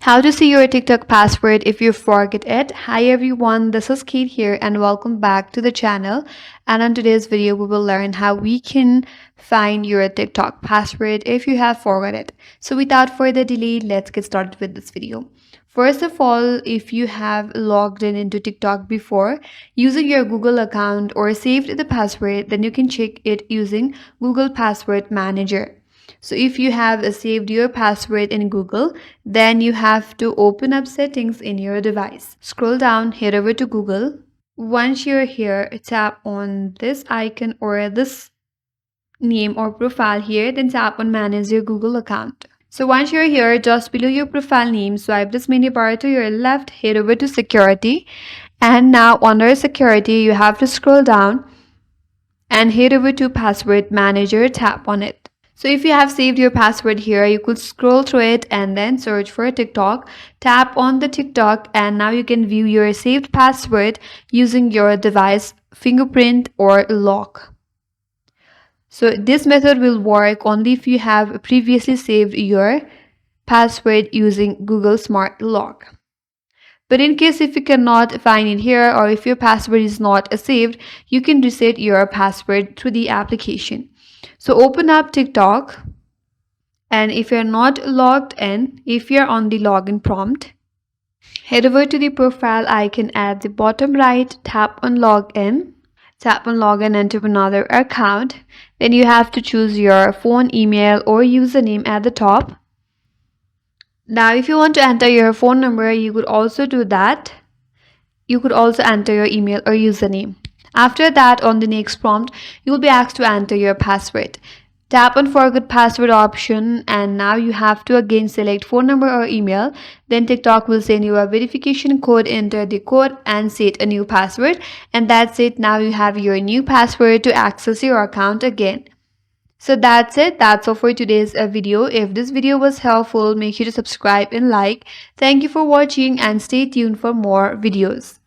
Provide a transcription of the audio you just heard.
How to see your TikTok password if you forget it. Hi everyone, this is Kate here and welcome back to the channel. And on today's video, we will learn how we can find your TikTok password if you have forgot it. So without further delay, let's get started with this video. First of all, if you have logged in into TikTok before using your Google account or saved the password, then you can check it using Google Password Manager. So if you have saved your password in Google, then you have to open up settings in your device. Scroll down, head over to Google. Once you're here, tap on this icon or this name or profile here, then tap on manage your Google account. So once you're here, just below your profile name, swipe this mini bar to your left, head over to security. And now under security, you have to scroll down and head over to password manager, tap on it. So if you have saved your password here, you could scroll through it and then search for TikTok. Tap on the TikTok and now you can view your saved password using your device fingerprint or lock. So this method will work only if you have previously saved your password using Google Smart Lock. But in case if you cannot find it here or if your password is not saved, you can reset your password through the application. So open up TikTok, and if you're not logged in, if you're on the login prompt, head over to the profile icon at the bottom right, tap on login, into another account. Then you have to choose your phone, email or username at the top. Now if you want to enter your phone number, you could also do that. You could also enter your email or username. After that, on the next prompt, you will be asked to enter your password. Tap on forget password option and now you have to again select phone number or email. Then TikTok will send you a verification code. Enter the code and set a new password. And that's it. Now you have your new password to access your account again. So that's it. That's all for today's video. If this video was helpful, make sure to subscribe and like. Thank you for watching and stay tuned for more videos.